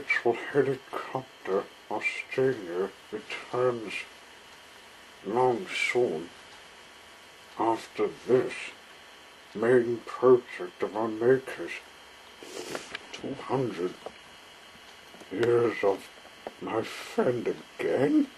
Actual helicopter Australia returns long soon after this main project of our makers. 200 years of my friend again?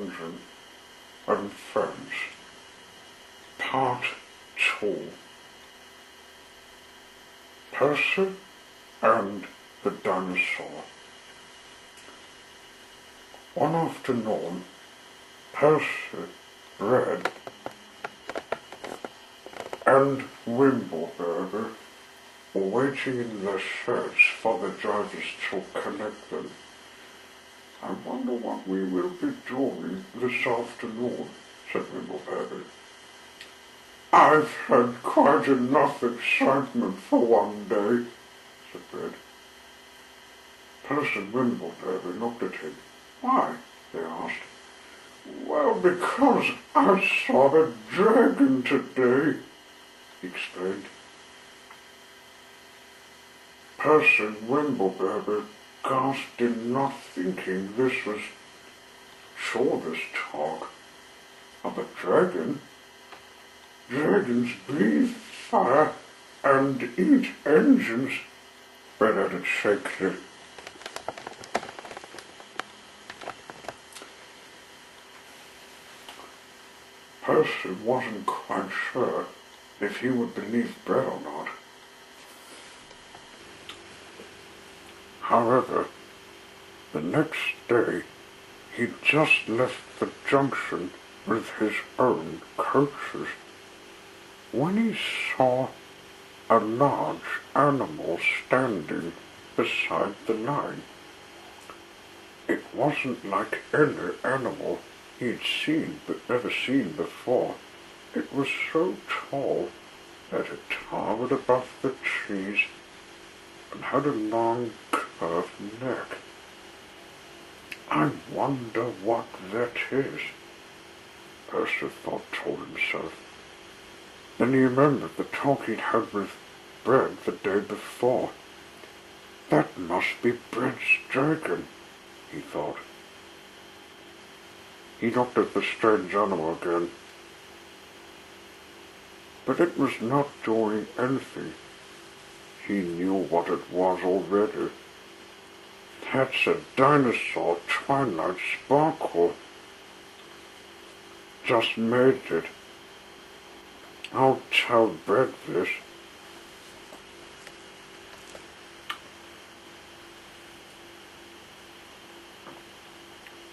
Dungeon and Friends, Part 2. Percy and the Dinosaur. One afternoon, Percy, Bread, and Wimbleberger were waiting in their sheds for the drivers to connect them. "I wonder what we will be doing this afternoon," said Wimbleberger. "I've had quite enough excitement for one day," said Bread. Percy and Wimbleberger looked at him. "Why?" they asked. "Well, because I saw a dragon today," he explained. Percy and Wimbleberger gasped in not thinking this was Chorder's talk. Of a dragon? Dragons breathe fire and eat engines, Bread added shakily. Percy wasn't quite sure if he would believe Bread or not. However, the next day he'd just left the junction with his own coaches when he saw a large animal standing beside the line. It wasn't like any animal he'd ever seen before. It was so tall that it towered above the trees and had a long curved neck. "I wonder what that is," Percy told himself. Then he remembered the talk he'd had with Bread the day before. "That must be Bread's dragon," he thought. He looked at the strange animal again, but it was not doing anything. He knew what it was already. "That's a dinosaur twilight sparkle. Just made it. I'll tell Bread this."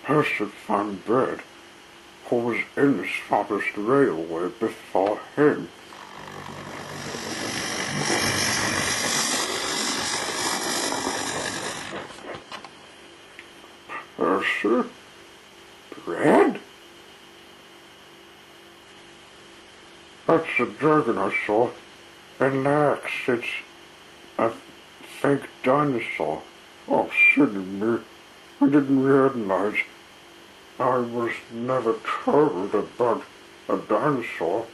Percy found Bread, who was in his father's railway before him. "Percy? Bread? That's the dragon I saw. Relax, it's a fake dinosaur. Oh, silly me. I didn't realize. I was never told about a dinosaur.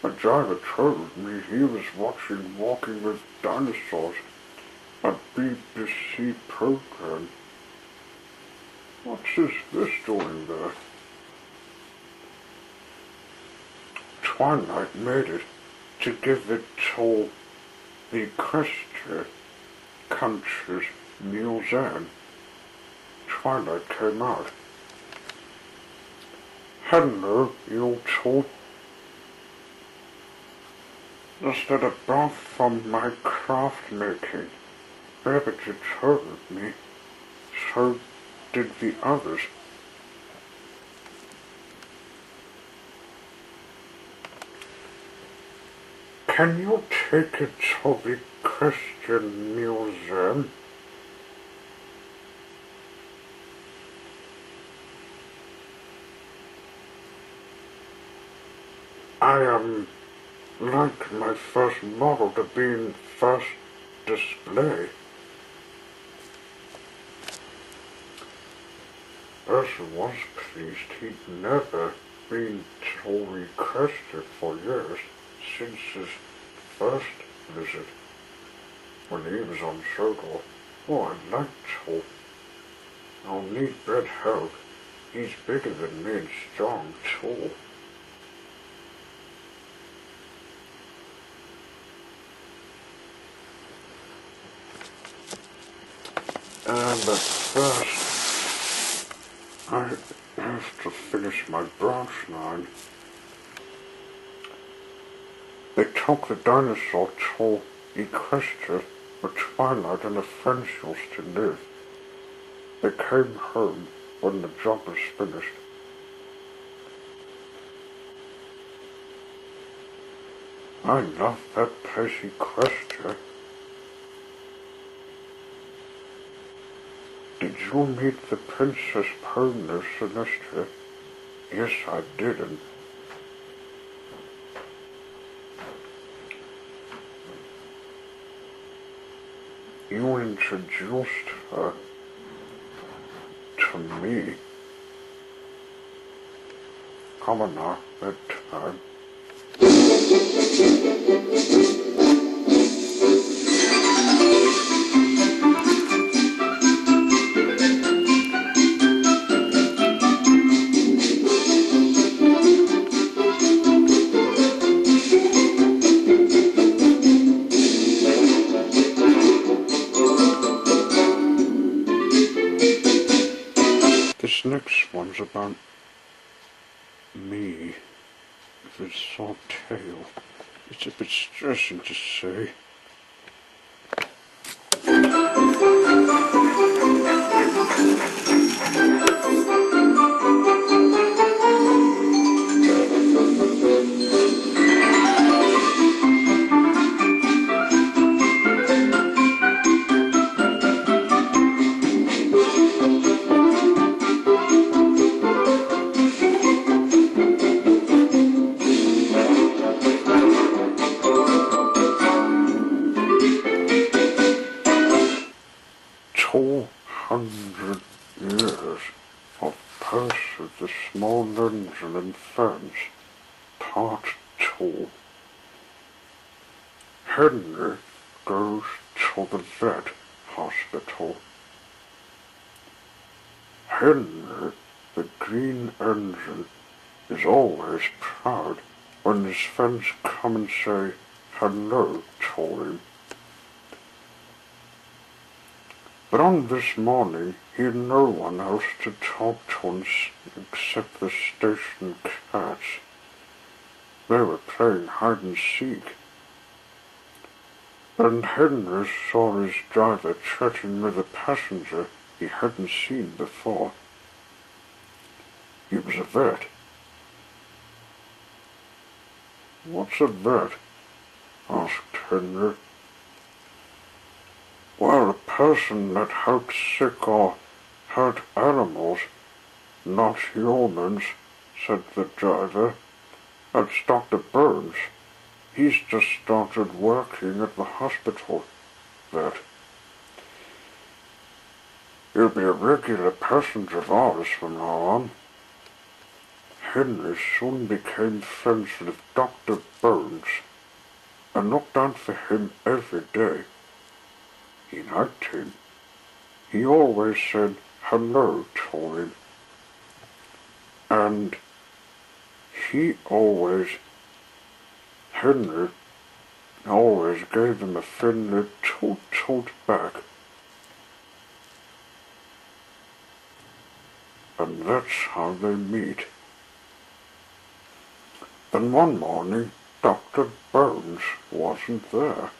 A driver told me he was watching Walking with Dinosaurs, a BBC program. What's this doing there?" Twilight made it to give it to the Equestria Country's Museum. Twilight came out. "Hello, you two. Just at a bath from my craft making. Babbage told me. So did the others." "Can you take it to the Christian Museum?" "I am like my first model to be in first display." Percy was pleased. He'd never been to Equestria for years, since his first visit, when he was on Sodor. "Oh, I'd like to. I'll need Bread help. He's bigger than me and strong, too." But first, I have have to finish my branch line. They took the dinosaur to Equestria where Twilight and her friends used to live. They came home when the job was finished. I love that Percy Equestria. Did you meet the Princess Pona Celestia? Yes, I did, and you introduced her to me. Come on now, bedtime. This next one's about me with its sore tail. It's a bit stressing to say. Years of Percy the Small Engine and Friends, Part 2. Henry goes to the vet hospital. Henry, the Green Engine, is always proud when his friends come and say hello to him. But on this morning, he had no one else to talk to except the station cats. They were playing hide and seek. And Henry saw his driver chatting with a passenger he hadn't seen before. He was a vet. "What's a vet?" asked Henry. "Well, a person that helps sick or hurt animals, not humans," said the driver. "That's Dr. Burns. He's just started working at the hospital vet. He'll be a regular passenger of ours from now on." Henry soon became friends with Dr. Burns and looked out for him every day. He liked him. He always said hello to him. And Henry always gave him a friendly toot-toot back. And that's how they meet. Then one morning, Dr. Burns wasn't there.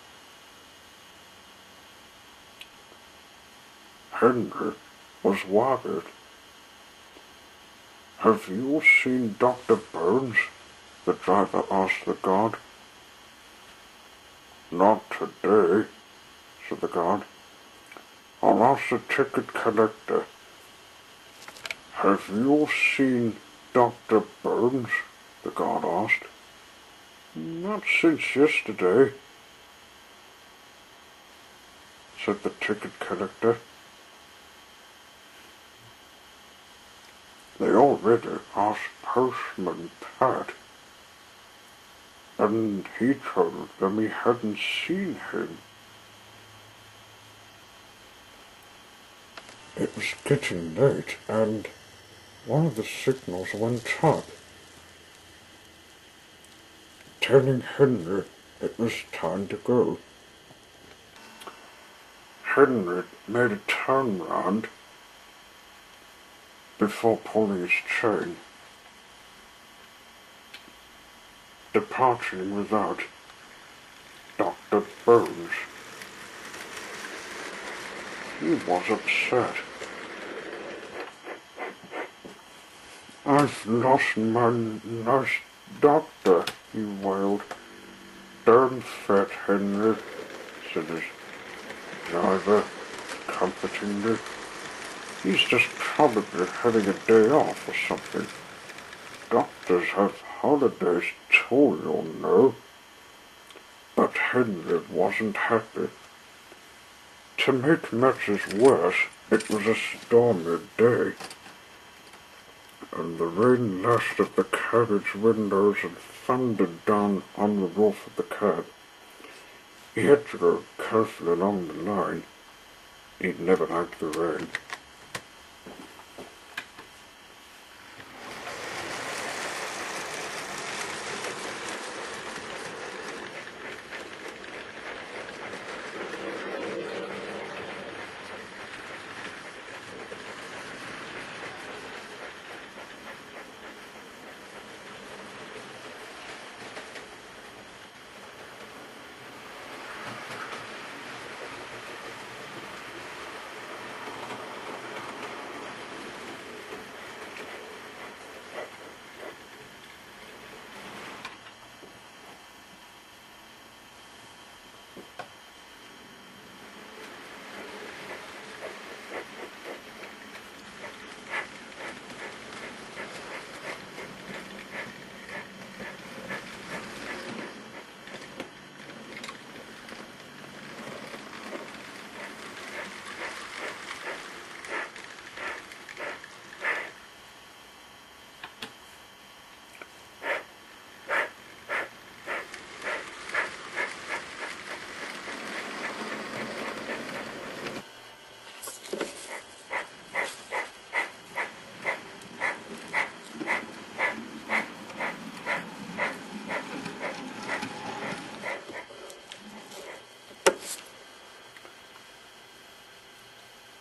Henry was worried. "Have you seen Dr. Burns?" the driver asked the guard. "Not today," said the guard. "I'll ask the ticket collector." "Have you seen Dr. Burns?" the guard asked. "Not since yesterday," said the ticket collector. They already asked Postman Pat, and he told them he hadn't seen him. It was getting late, and one of the signals went up, telling Henry it was time to go. Henry made a turn round before pulling his chain, departing without Dr. Bones. He was upset. "I've lost my nice doctor," he wailed. "Don't fret, Henry," said his driver comfortingly. "He's just probably having a day off or something. Doctors have holidays too, you know." But Henry wasn't happy. To make matters worse, it was a stormy day, and the rain lashed at the carriage windows and thundered down on the roof of the cab. He had to go carefully along the line. He'd never liked the rain.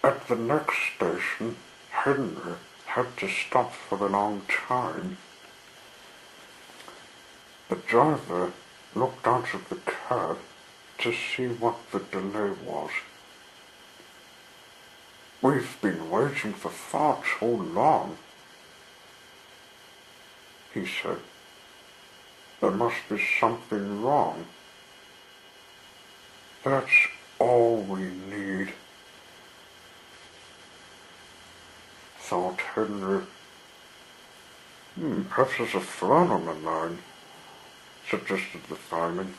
At the next station, Henry had to stop for a long time. The driver looked out of the cab to see what the delay was. "We've been waiting for far too long," he said. "There must be something wrong." "That's all we need," thought Henry. Perhaps there's a fly on the line," suggested the fireman.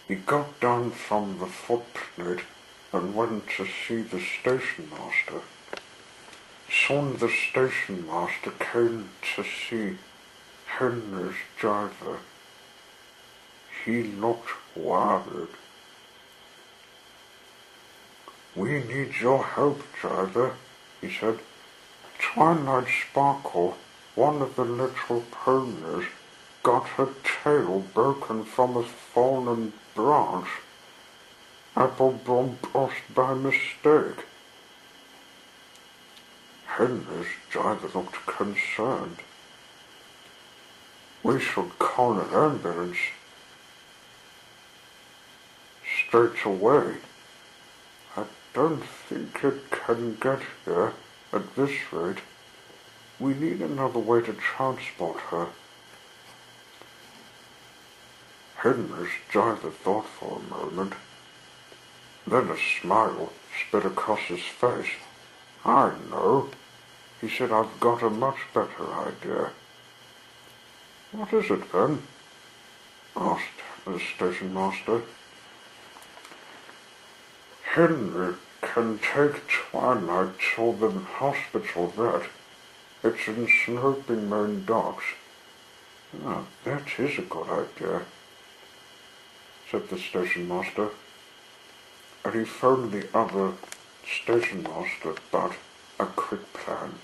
He got down from the footplate and went to see the station master. Soon the station master came to see Henry's driver. He looked worried. "We need your help, driver," he said. "Twilight Sparkle, one of the little ponies, got her tail broken from a fallen branch. Appleblom burst by mistake." Henry's driver looked concerned. "We should call an ambulance straight away. I don't think it can get here at this rate. We need another way to transport her." Henry's driver thought for a moment. Then a smile spread across his face. "I know," he said. "I've got a much better idea." "What is it, then?" asked the station master. "Henry can take Twilight to the hospital vet. It's in Sloping Main Docks." "That is a good idea," said the station master. And he phoned the other station master about a quick plan.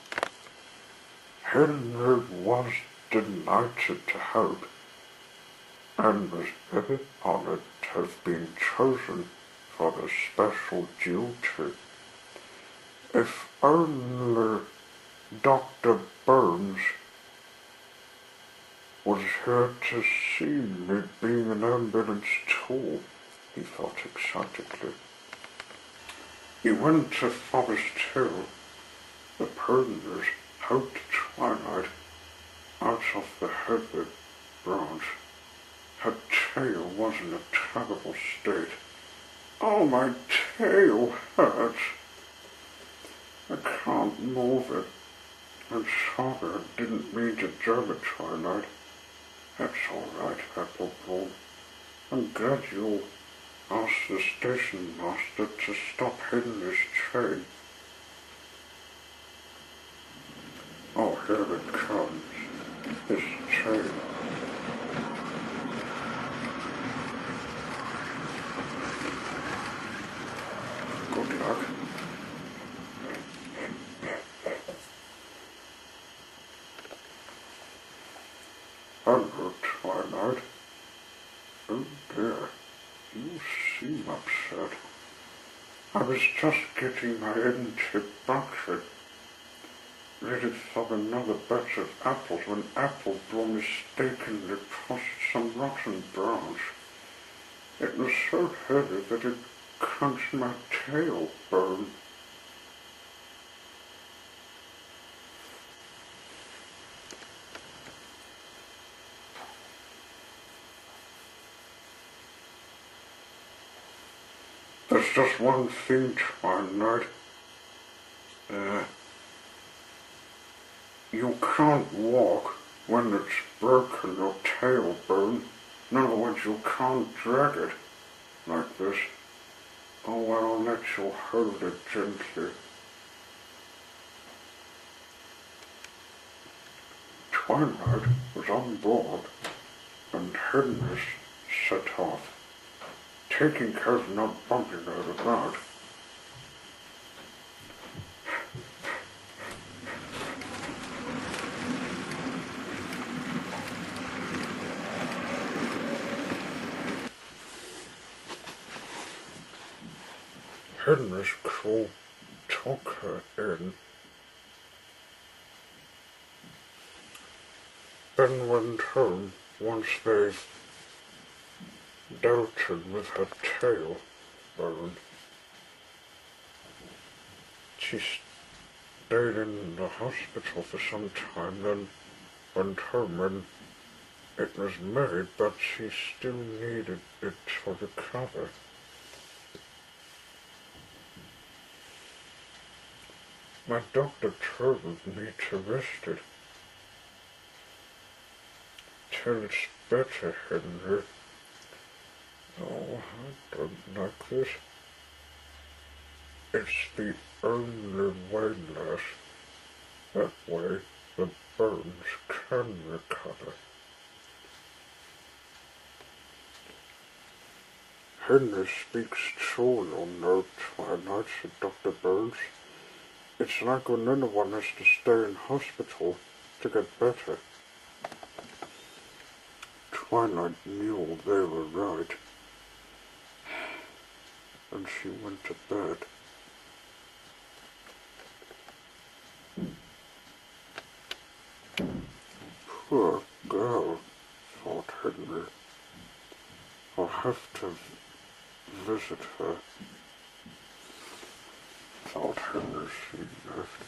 Henry was delighted to help, and was very honored to have been chosen had a special duty. If only Dr. Burns was here to see me being an ambulance tool, he thought excitedly. He went to Forest Hill. The prisoners helped Twilight out of the heavy branch. Her tail was in a terrible state. Oh, my tail hurts. I can't move it. I'm sorry, I didn't mean to jab it, Twilight. That's all right, Appleblom. I'm glad you asked the station master to stop hitting this train. Oh, here it comes. This train. Good luck. Hello, Twilight. Oh dear, you seem upset. I was just getting my empty bucket ready for another batch of apples when Appleblom mistakenly tossed some rotten branch. It was so heavy that it crunched my tailbone. There's just one thing, Twilight. You can't walk when it's broken your tailbone. In other words, you can't drag it like this. Oh, well, I'll let you hold it gently. Twilight was on board, and Henry set off, taking care of not bumping her about. Henry's crew took her in, then went home once they dealt with her tailbone. She stayed in the hospital for some time, then went home and it was made, but she still needed it to recover. My doctor told me to rest it till it's better, Henry. Oh, I don't like this. It's the only way, lass. That way the bones can recover. Henry speaks true, you'll know, Twilight, said Dr. Burns. It's like when anyone has to stay in hospital to get better. Twilight knew they were right, and she went to bed. Poor girl, thought Henry. I'll have to visit her. Thought Henry she left.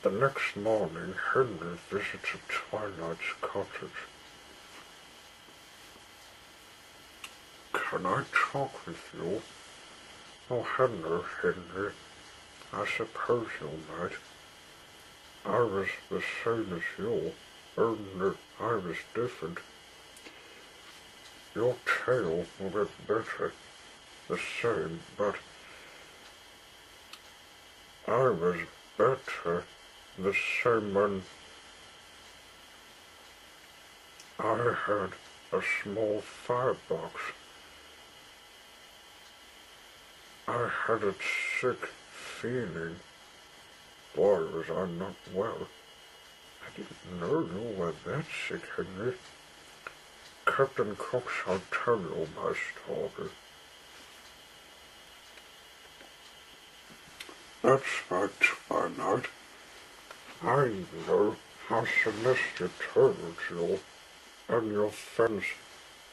The next morning, Henry visited Twilight's cottage. Can I talk with you? Oh, hello, Henry. I suppose you might. I was the same as you, only I was different. Your tail will get better, the same, but I was better the same when I had a small firebox. I had a sick feeling. Boy, was I not well. I didn't know you were that sick, Henry. Captain Cook shall tell you my story. That's right, Twilight. I know how Celestia told you and your friends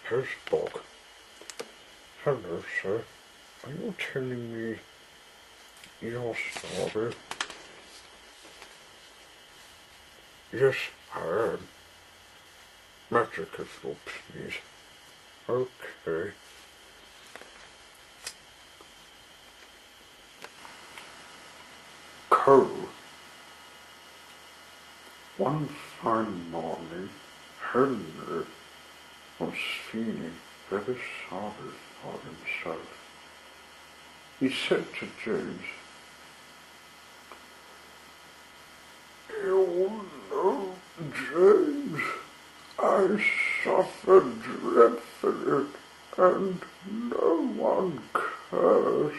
his book. Hello, sir. Are you telling me your story? Yes, I am. Magic, if you please. Okay. Code. One fine morning, Henry was feeling very sorry for himself. He said to James, "You know, James, I suffered dreadfully, and no one cares."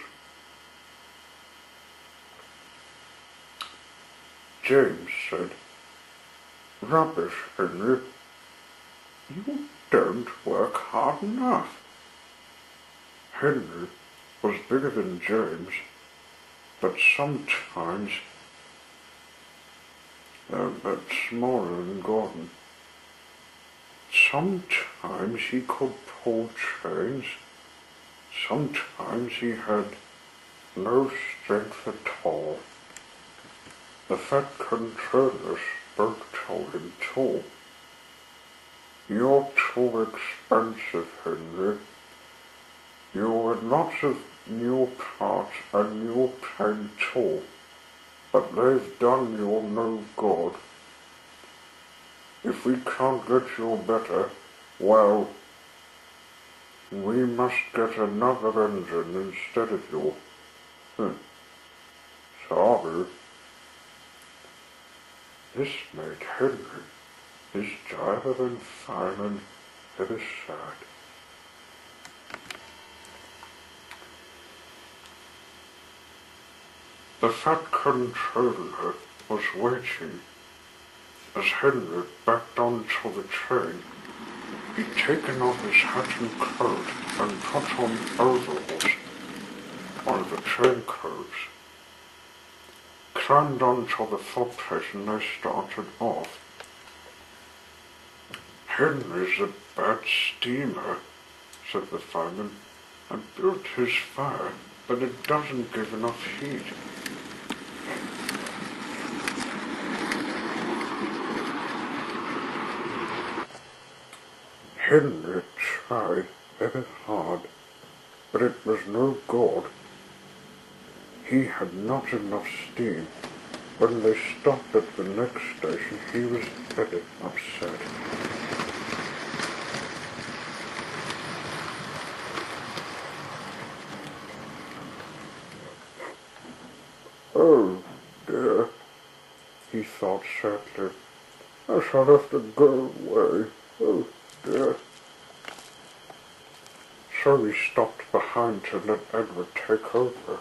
James said, "Rubbish, Henry. You don't work hard enough." Henry was bigger than James, but sometimes but smaller than Gordon. Sometimes he could pull chains. Sometimes he had no strength at all. The fat controller spoke to him too. "You're too expensive, Henry. You with lots of new parts and new paint too, but they've done you no good. If we can't get you better, well, we must get another engine instead of you." Sorry. This made Henry, his driver and fireman, very sad. The fat controller was waiting as Henry backed onto the train. He'd taken off his hat and coat and put on overalls, one of the train clothes, climbed onto the footplate and they started off. "Henry's a bad steamer," said the fireman. "I built his fire, but it doesn't give enough heat." Henry tried very hard, but it was no good. He had not enough steam. When they stopped at the next station, he was very upset. "Oh dear," he thought sadly. "I shall have to go away. Oh dear." So he stopped behind to let Edward take over.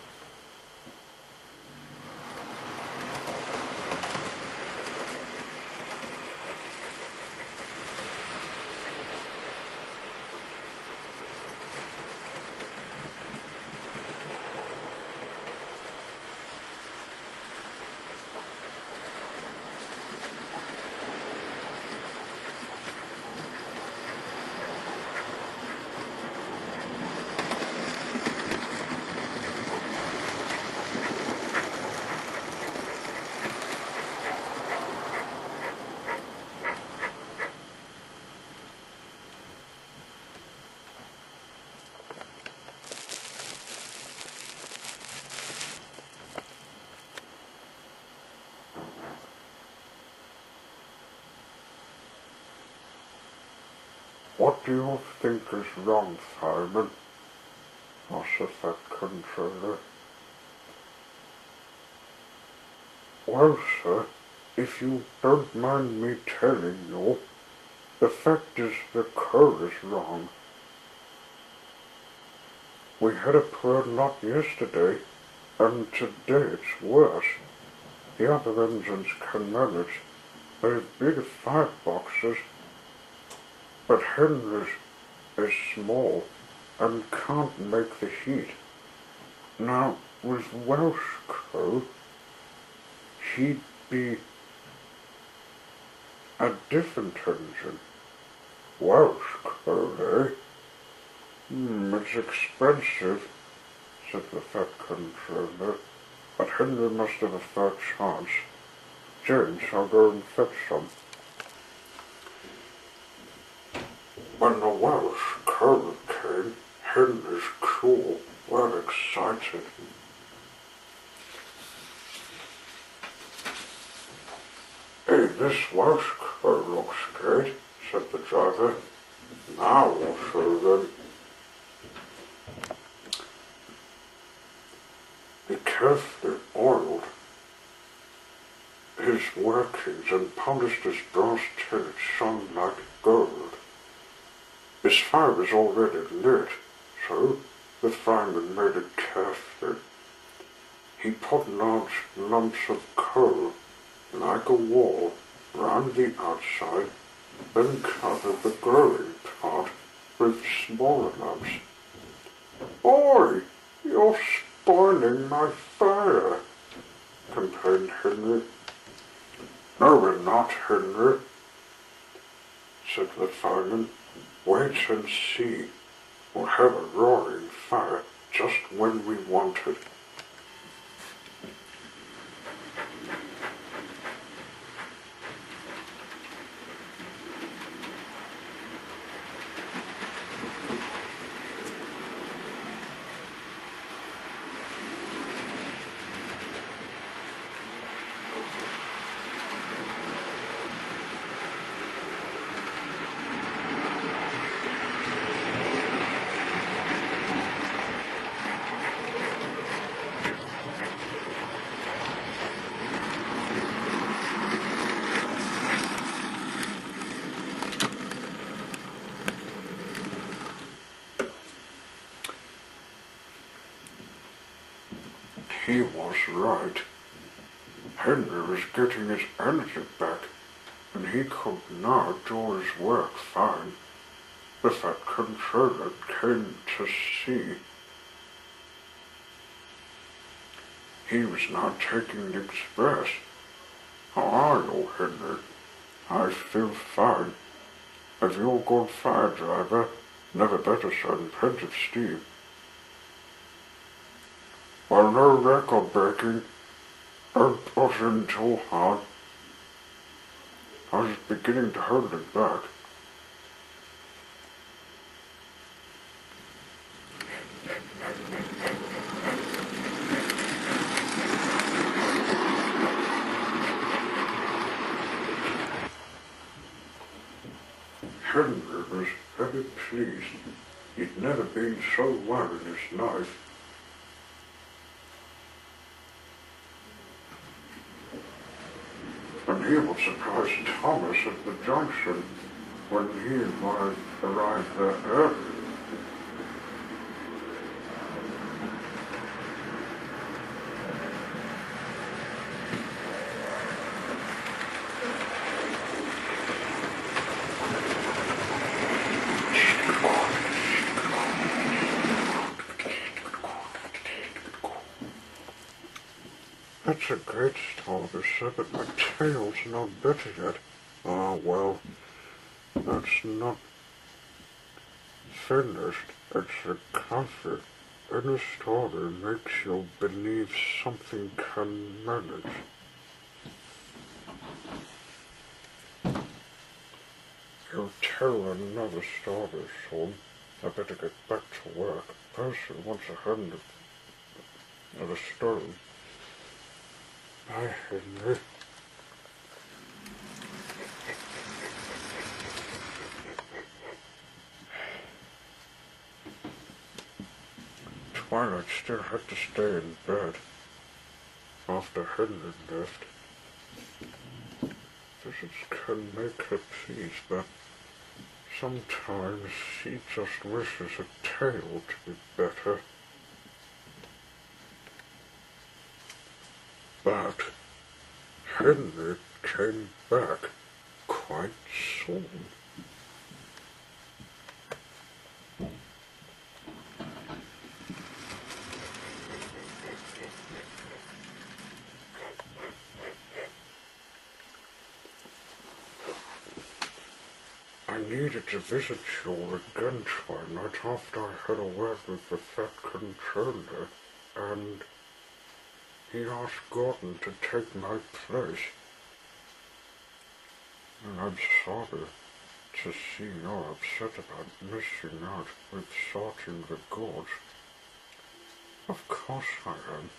"What do you think is wrong, fireman?" asked the fat controller. Well, sir, if you don't mind me telling you, the fact is the code is wrong. We had a poor lot yesterday, and today it's worse. The other engines can manage. They've big fireboxes, but Henry's is small and can't make the heat. Now, with Welsh code, he'd be a different engine. Welsh code, eh? It's expensive, said the fat controller, but Henry must have a fair chance. James, I'll go and fetch some. When the Welsh code came, Henry's crew were excited. Hey, this Welsh code looks good, said the driver. Now we'll show them. He carefully oiled his workings and polished his brass till it shone like gold. His fire was already lit, so the fireman made it carefully. He put large lumps of coal, like a wall, round the outside, then covered the glowing part with smaller lumps. Boy, you're spoiling my fire, complained Henry. No, we're not, Henry, said the fireman. Wait and see. We'll have a roaring fire just when we want it. He was right. Henry was getting his energy back, and he could now do his work fine. The fat controller came to see. He was now taking the express. How are you, Henry? I feel fine. If you're a good fire driver, never better send plenty of steam. Well, no record breaking. Don't push in too hard. I was beginning to hold it back. Henry was very pleased. He'd never been so well in his life. And he would surprise Thomas at the junction when he arrived there early. That's a great start, sir, but my tail's not better yet. Ah, well, that's not finished. It's a comfort. Any story makes you believe something can manage. You'll tell another story soon. I better get back to work. Percy wants a hand of a stone. Bye, Henry. Twilight still had to stay in bed after Henry left. can make her please, but sometimes she just wishes a tail to be better. But Henry came back quite soon. I needed to visit you again twilight after I had a word with the Fat Controller, and he asked Gordon to take my place. And I'm sorry to see you're upset about missing out with sorting the gorge. Of course I am.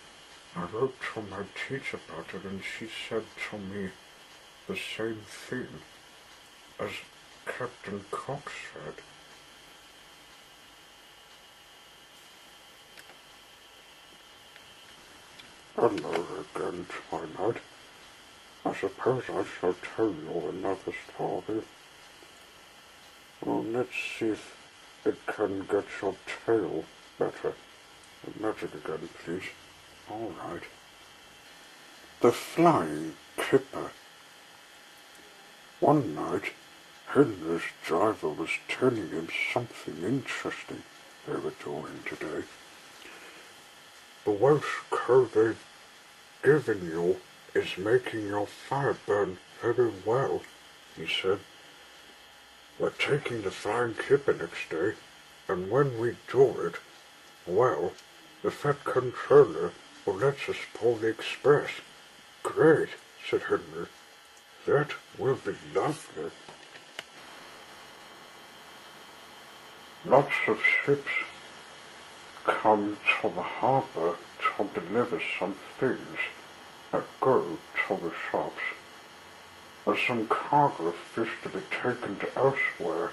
I wrote to my teacher about it, and she said to me the same thing as Captain Cox said. Hello again, Twilight. I suppose I shall tell you another story. Well, let's see if it can get your tail better. Magic again, please. All right. The Flying Clipper. One night, Henry's driver was telling him something interesting they were doing today. The Welsh code they've given you is making your fire burn very well, he said. We're taking the Flying Clipper next day, and when we do it, well, the Fat Controller will let us pull the express. Great, said Henry. That will be lovely. Lots of ships come to the harbour to deliver some things that go to the shops. There's some cargo of fish to be taken to elsewhere.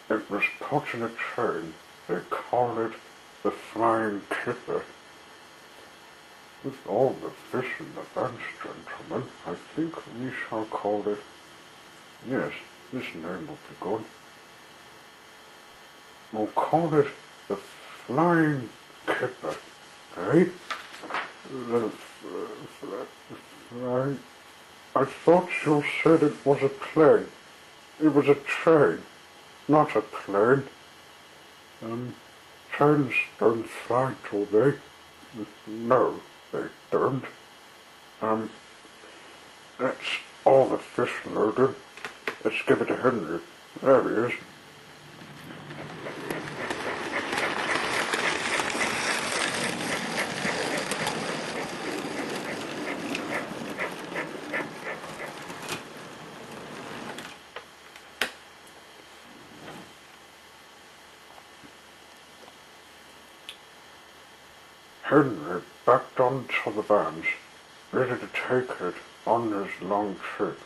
It was put in a train. They call it the Flying Clipper. With all the fish in the bunch, gentlemen, I think we shall call it... Yes, this name will be good. We'll call it the Flying Clipper, eh? The Flying... I thought you said it was a plane. It was a train, not a plane. Trains don't fly, do they? No, they don't. That's all the fish loaded. Let's give it to Henry. There he is. Henry backed onto the vans, ready to take it on his long trip.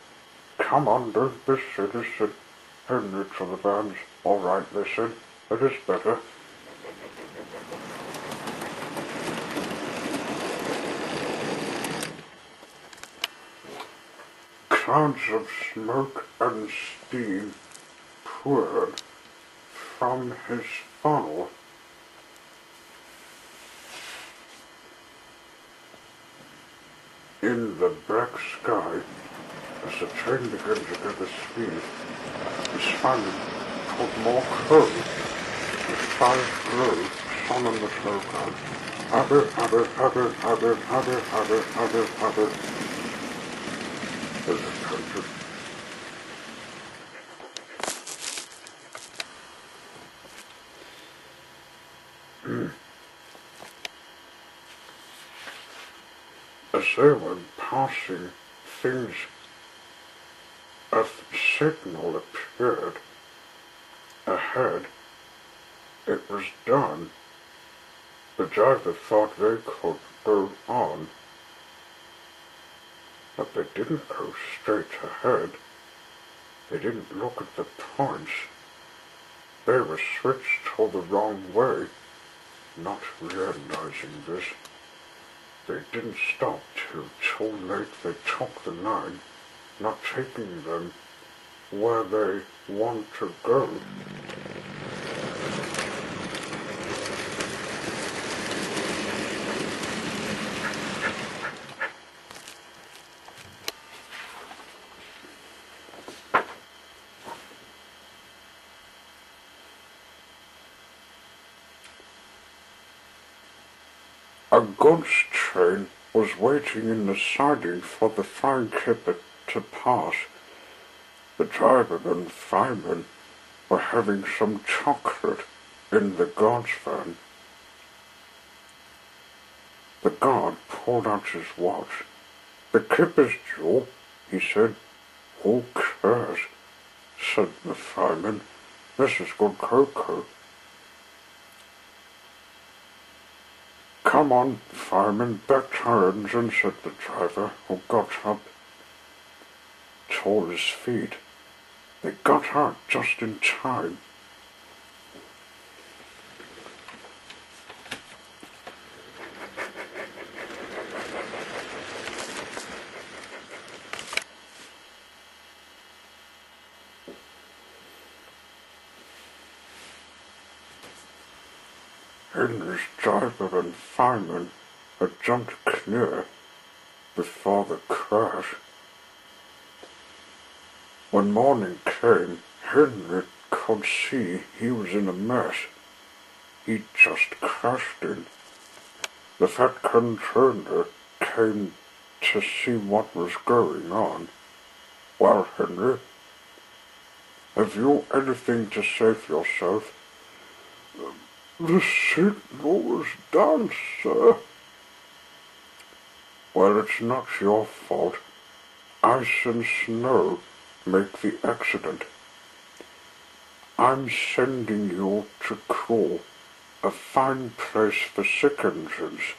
Come on, don't be silly, said Henry to the vans. All right, they said, it is better. Clouds of smoke and steam poured from his funnel. In the black sky, as the train began to gather speed, the sun poured more coal. The stars glowed, sun on the foreground. Hubber, hubber, hubber, hubber, hubber, hubber, hubber, hubber. There's a country. As they were passing, a signal appeared ahead. It was done. The driver thought they could go on, but they didn't go straight ahead. They didn't look at the points. They were switched to the wrong way, not realizing this. They didn't stop till too late. They took the line not taking them where they want to go. A goods train was waiting in the siding for the fine clipper to pass. The driver and fireman were having some chocolate in the guard's van. The guard pulled out his watch. "The clipper's due," he said. "Who cares?" said the fireman. "This is good cocoa." "Come on, fireman, back to our engine," said the driver, who got up to his feet. They got out just in time. Henry's driver and fireman had jumped clear before the crash. When morning came, Henry could see he was in a mess. He'd just crashed in. The fat controller came to see what was going on. "Well, Henry, have you anything to say for yourself?" "The signal was down, sir." "Well, it's not your fault. Ice and snow make the accident. I'm sending you to Crew, a fine place for sick engines.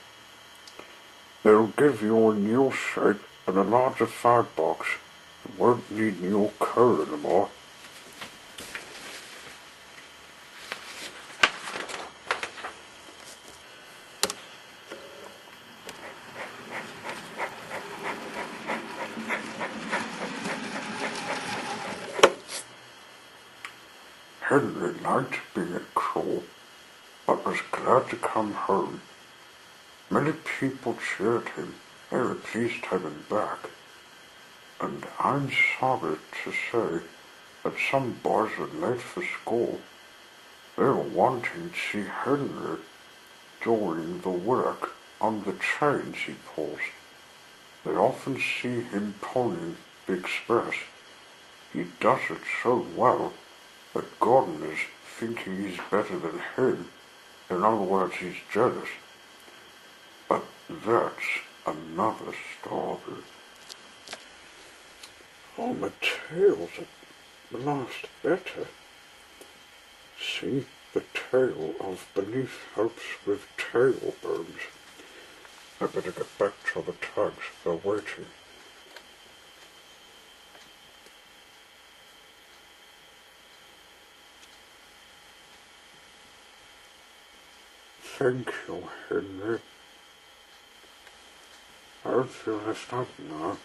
They'll give you a new shape and a larger firebox. You won't need new coal anymore." Henry liked being at Crew, but was glad to come home. Many people cheered him. They were pleased to have him back. And I'm sorry to say that some boys were late for school. They were wanting to see Henry doing the work on the trains he pulls. They often see him pulling the express. He does it so well that Gordon is thinking he's better than him. In other words, he's jealous. But that's another story. Oh, my tail's at last better. See, the tail of belief helps with tailbones. I better get back to the tags. They're waiting. Thank you, Henry. I don't feel left out now.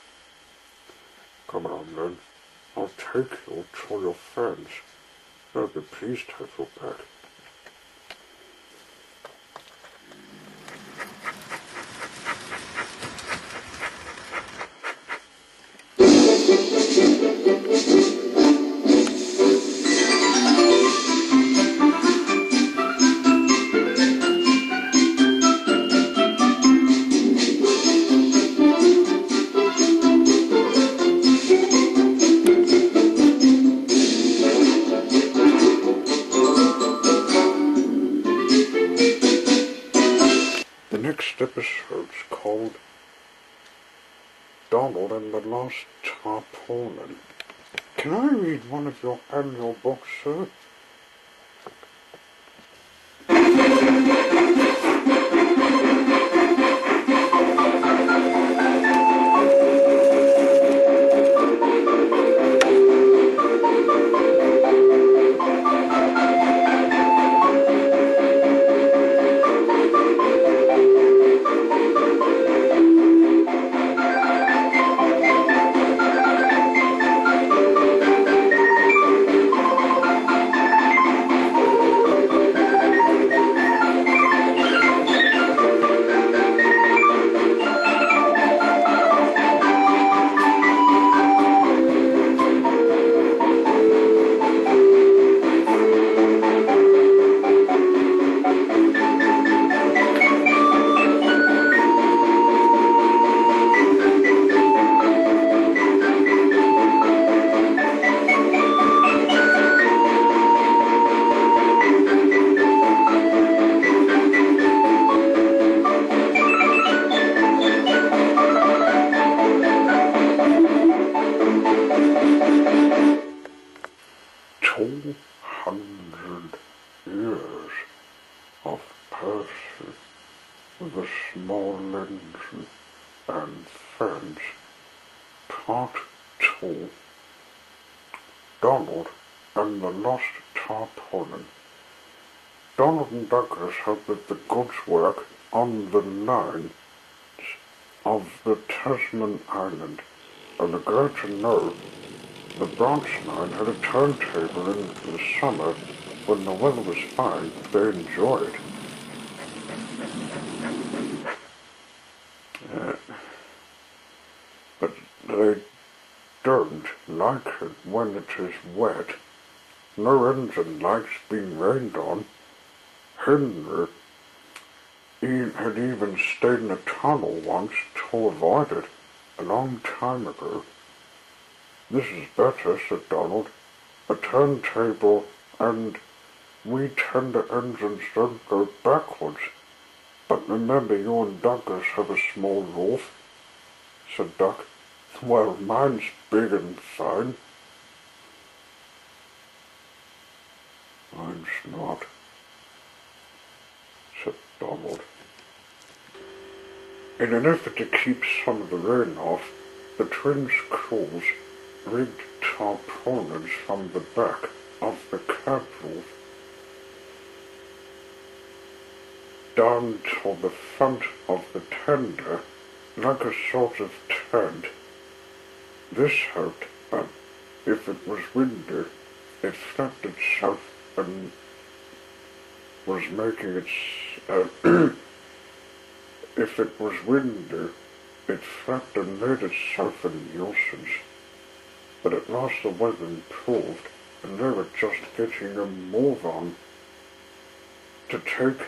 Come on then. I'll take you to your friends. They'll be pleased to have you back. The next episode's called Donald and the Lost Tarpaulin. Can I read one of your annual books, sir? Percy with a small engine and friends, Part 2. Donald and the Lost Tarpaulin. Donald and Douglas helped with the goods work on the lines of the Tasman Island, and are glad to know the branch line had a turntable in the summer when the weather was fine. They enjoyed. But they don't like it when it is wet. No engine likes being rained on. Henry had even stayed in a tunnel once to avoid it, a long time ago. This is better, said Donald. A turntable, and we tender engines don't go backwards. But remember, you and Douglas have a small roof, said Duck. Well, mine's big and fine. Mine's not, said Donald. In an effort to keep some of the rain off, the twins' crews rigged tarpaulins from the back of the cab roof down to the front of the tender like a sort of tent. This helped, but if it was windy, it flapped itself and was making its if it was windy, it flapped and made itself a nuisance. But at last the weather improved, and they were just getting a move on to take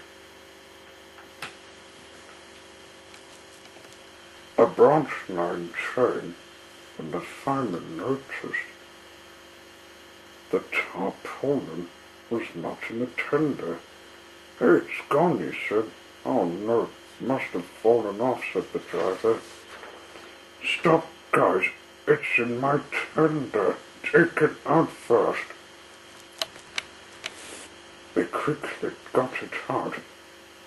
a branch line train, and the fireman noticed the tarpaulin was not in the tender. Hey, it's gone, he said. Oh no, it must have fallen off, said the driver. Stop, guys, it's in my tender. Take it out first. They quickly got it out,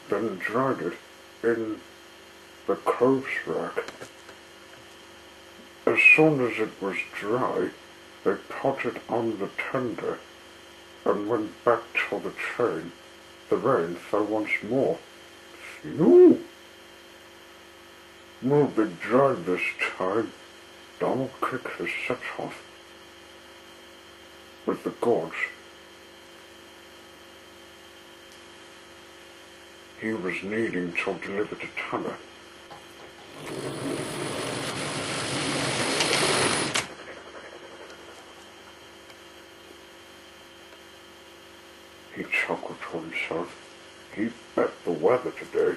then dried it in the clothes rack. As soon as it was dry, they put it on the tender and went back to the train. The rain fell once more. Phew! We'll be dry this time. Donald quickly set off with the goods he was needing to deliver to Tanner. He chuckled to himself. He bet the weather today.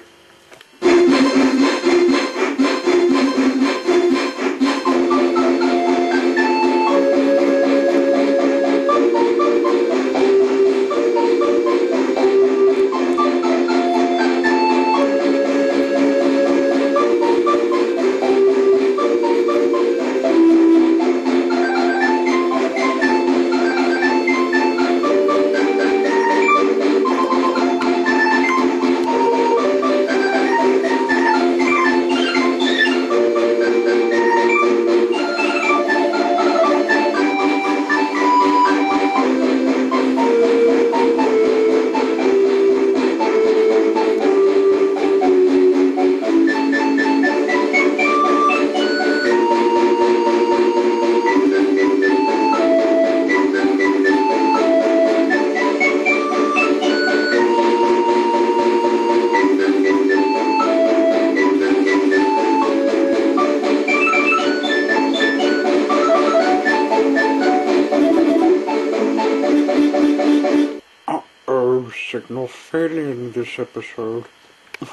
Signal failure in this episode.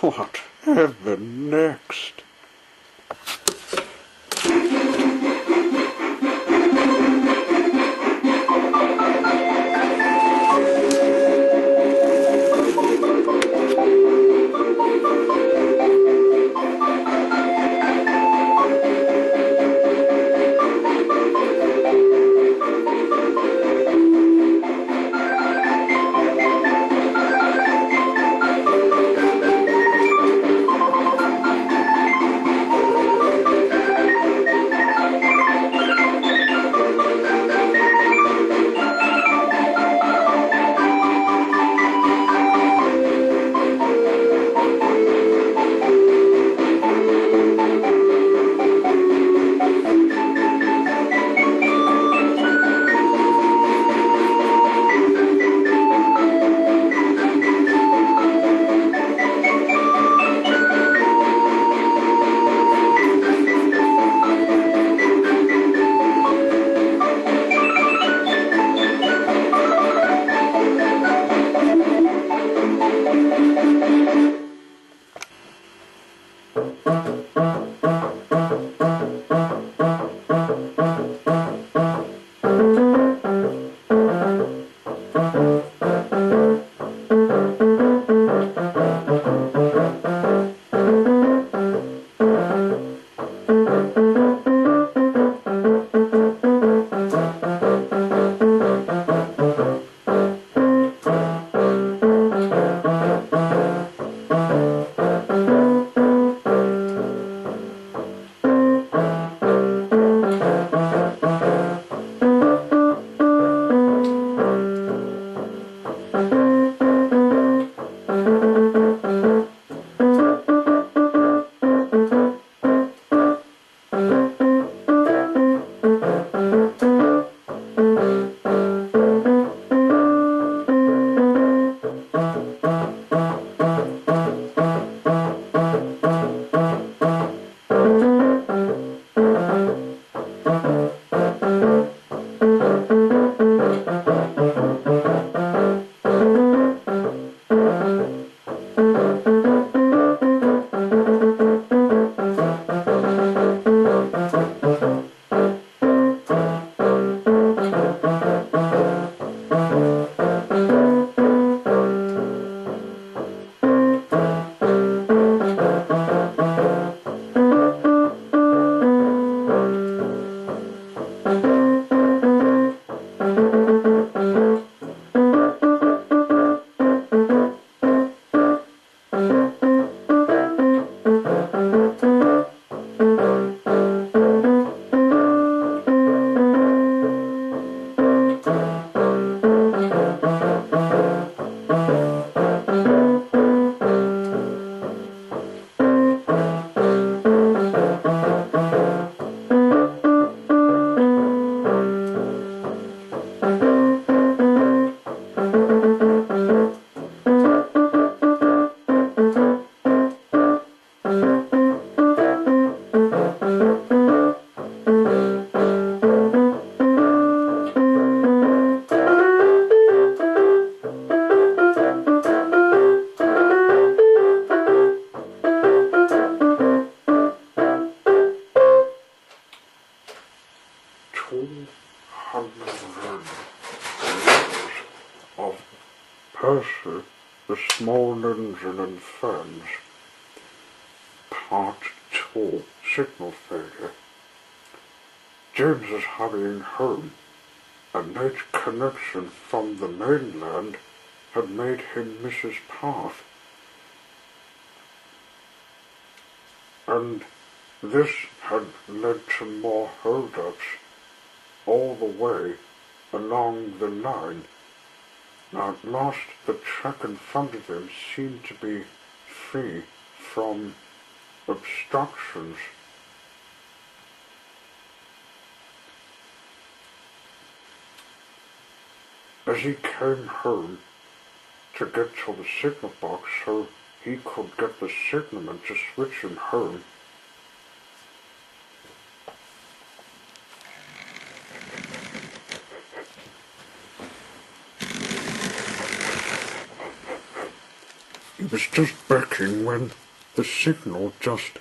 Whatever next? Small Engine and Friends, Part 2, Signal Failure. James is hurrying home. A night connection from the mainland had made him miss his path, and this had led to more hold-ups all the way along the line. Now at last the track in front of him seemed to be free from obstructions. As he came home to get to the signal box so he could get the signalman to switch him home, he was just backing when the signal just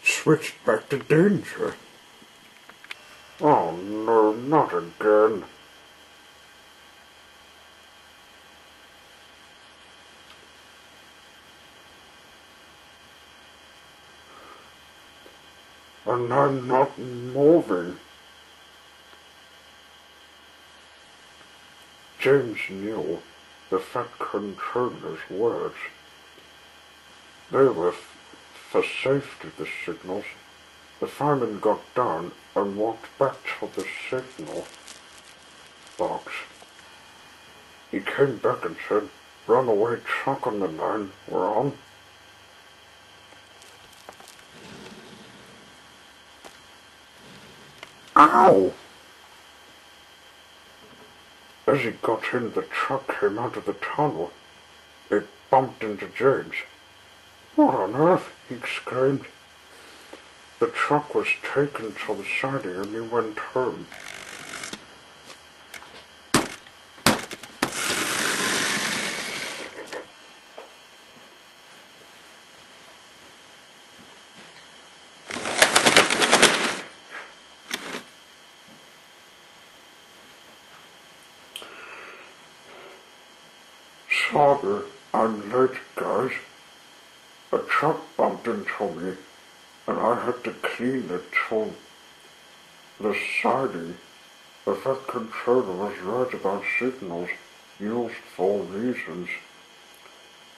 switched back to danger. Oh no, not again. And I'm not moving. James knew the fat controller's words. They were for safety, the signals. The fireman got down and walked back to the signal box. He came back and said, "Runaway truck on the line, we're on." Ow! As he got in, the truck came out of the tunnel. It bumped into James. "What on earth?" he exclaimed. The truck was taken to the siding and he went home. Sorry, I'm late, guys. A truck bumped into me and I had to clean it to the siding. The fat controller was right about signals used for reasons.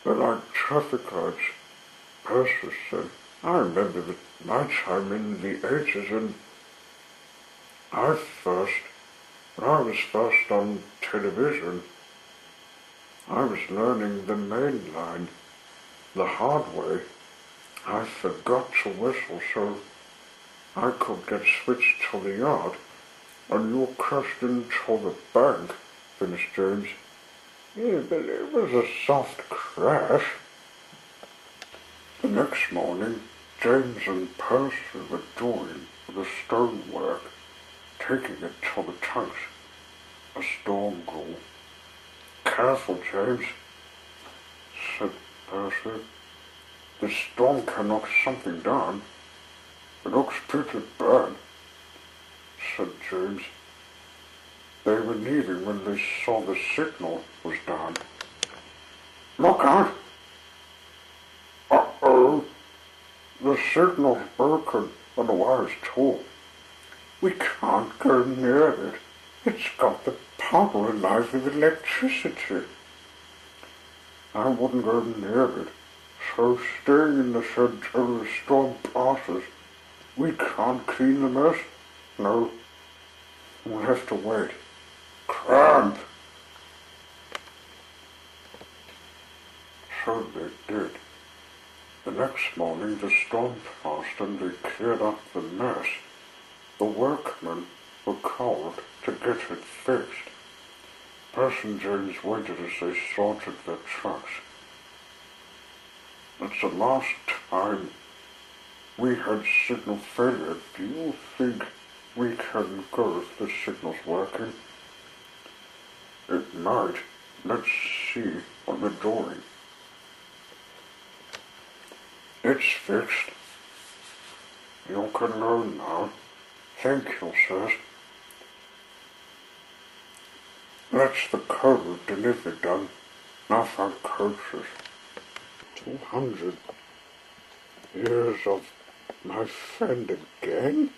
They're like traffic lights, Percy said. I remember the nighttime in the 80s and when I was first on television, I was learning the main line the hard way. I forgot to whistle so I could get switched to the yard, and you crashed into the bank, finished James. Yeah, but it was a soft crash. The next morning, James and Percy were doing the stonework, taking it to the tanks. A storm grew. "Careful, James," said Percy. "The storm can knock something down." "It looks pretty bad," said James. They were leaving when they saw the signal was down. "Look out!" "Uh-oh! The signal's broken and the wires too. We can't go near it. It's got the power alive with electricity." "I wouldn't go near it, so stay in the shed till the storm passes. We can't clean the mess. No, we'll have to wait." "Cramp!" So they did. The next morning the storm passed and they cleared up the mess. The workmen were called to get it fixed. Percy and James waited as they sorted their trucks. "It's the last time we had signal failure. Do you think we can go if the signal's working?" "It might. Let's see what we're doing." "It's fixed. You can go now. Thank you, sir." That's the code delivered on. Nothing curses. 200 years of my friend again?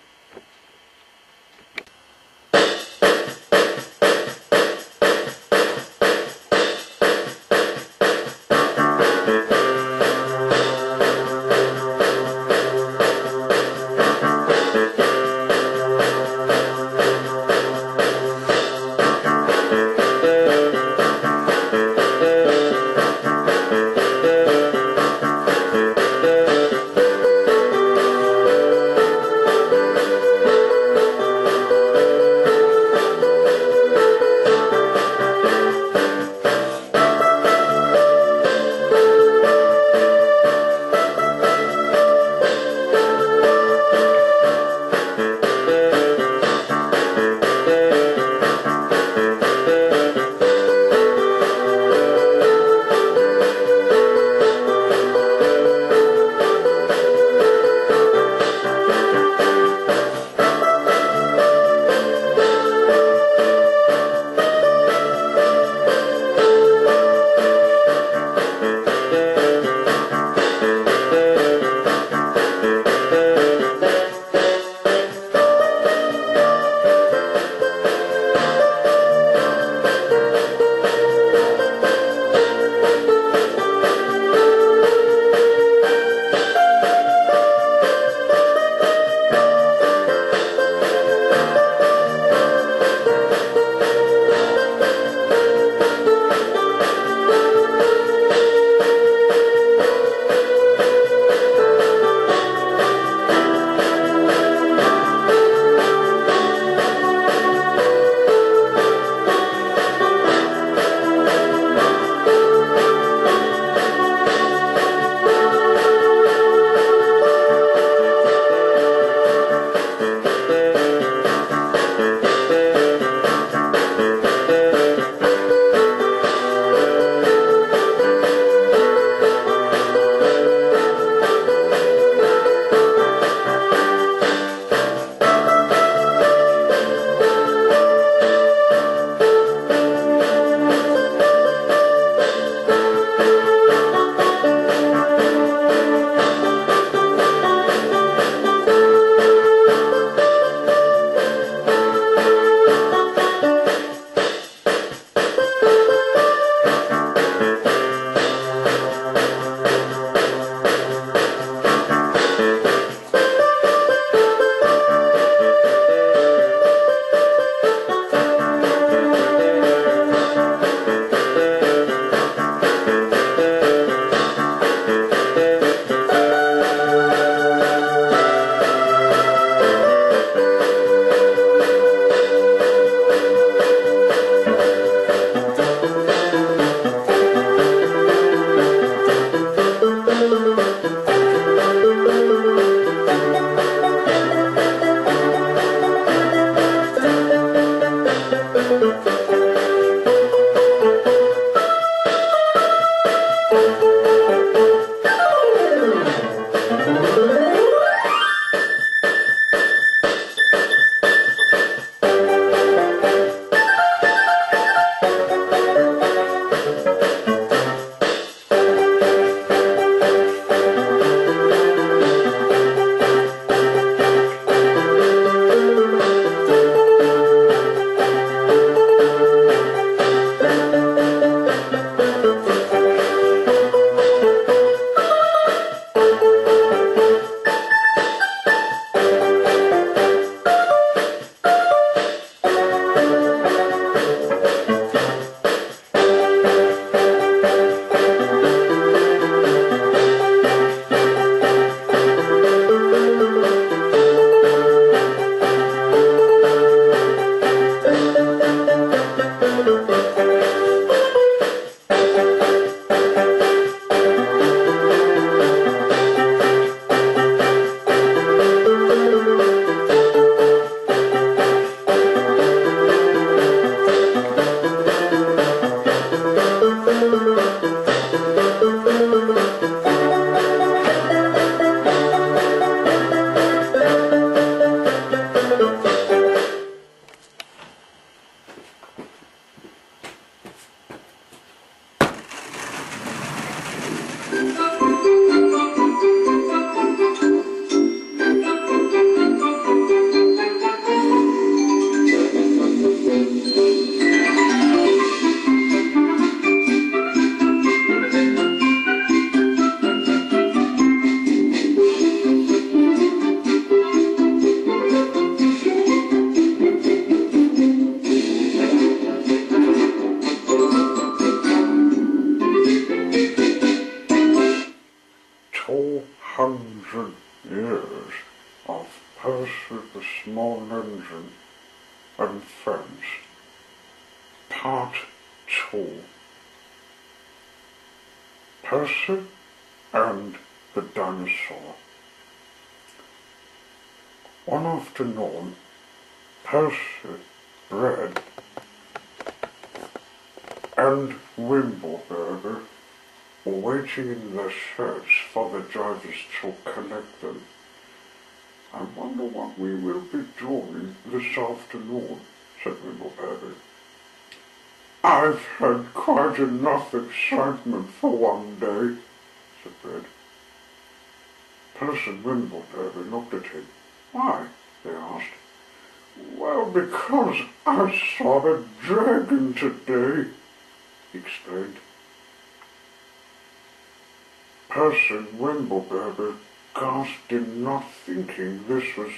Children and Friends, Part 2. Percy and the Dinosaur. One afternoon, Percy, Bread, and Wimbleberger were waiting in their sheds for the drivers to collect them. "I wonder what we will be doing this afternoon," said Wimbleberger. "I've had quite enough excitement for one day," said Bread. Percy and Wimbleberger looked at him. "Why?" they asked. "Well, because I saw a dragon today," he explained. Percy and Wimbleberger gasped in not thinking this was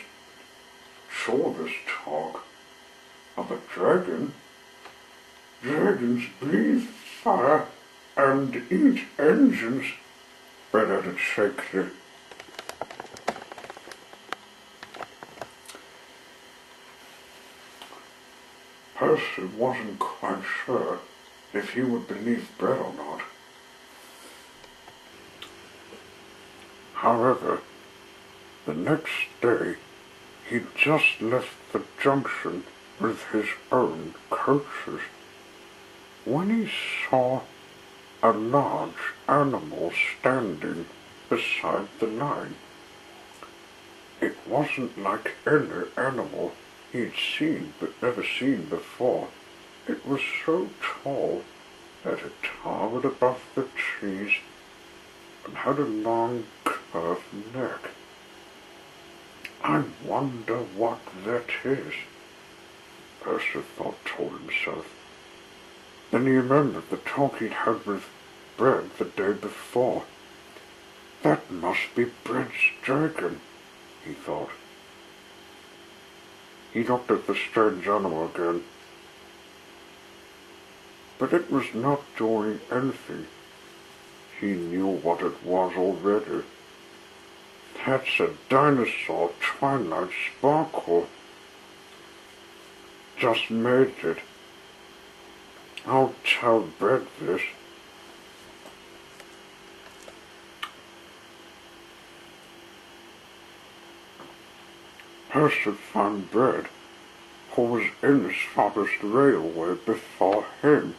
Chorless talk of a dragon. "Dragons breathe fire and eat engines," Bread added shakily. Percy wasn't quite sure if he would believe Bread or not. However, the next day he'd just left the junction with his own coaches when he saw a large animal standing beside the line. It wasn't like any animal he'd never seen before. It was so tall that it towered above the trees and had a long curved neck. "I wonder what that is," Percy told himself. Then he remembered the talk he'd had with Bread the day before. "That must be Bread's dragon," he thought. He looked at the strange animal again, but it was not doing anything. He knew what it was already. "That's a dinosaur twilight sparkle. Just made it. I'll tell Bread this." Percy found Bread, who was in his father's railway before him.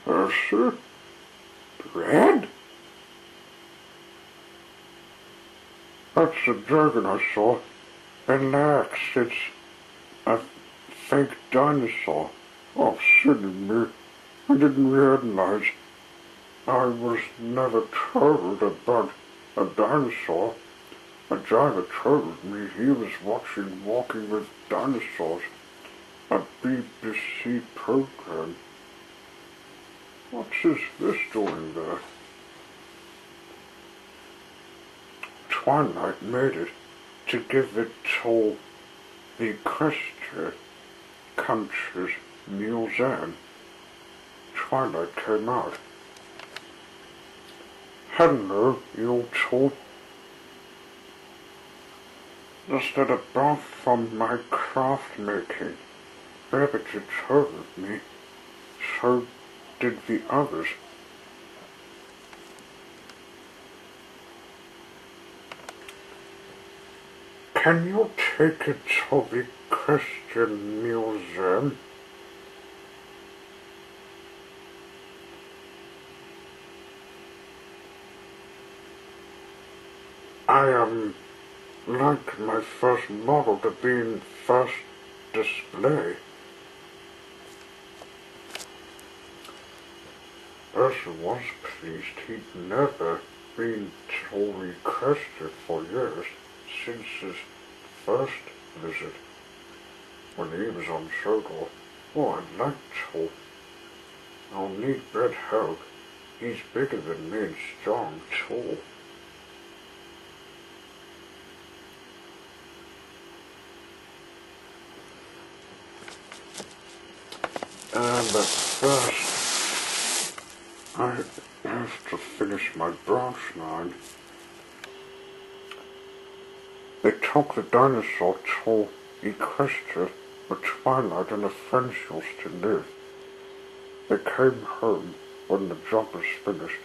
"Percy? Bread? That's the dragon I saw. Relax, it's a fake dinosaur. Oh, silly me. I didn't realize. I was never told about a dinosaur. A driver told me he was watching Walking with Dinosaurs, a BBC program. What is this doing there?" Twilight made it to give it to the Equestria Country's Museum. Twilight came out. "Hello, you two. Just had a bath from my craft making. Rabbit told me. So did the others. Can you take it to the Christian Museum?" "I am like my first model to be in first display." Percy was pleased. He'd never been to Equestria for years, since his first visit, when he was on Circle. "Oh, I'd like to. I'll need Bread help. He's bigger than me and strong, too." But first, I have to figure finish my branch line. They took the dinosaur to Equestria, where Twilight and her friends used to live. They came home when the job was finished.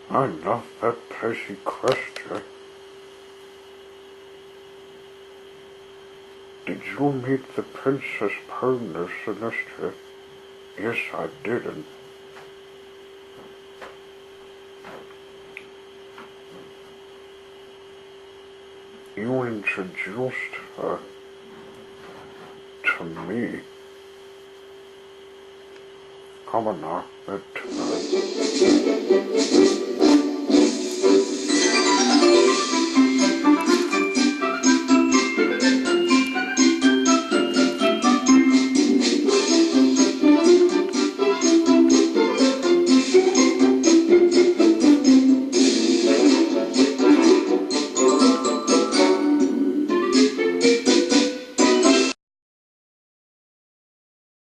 I love that place, Equestria. Did you meet the Princess Percy, Sinistra? Yes, I didn't. You introduced her to me. Come on now,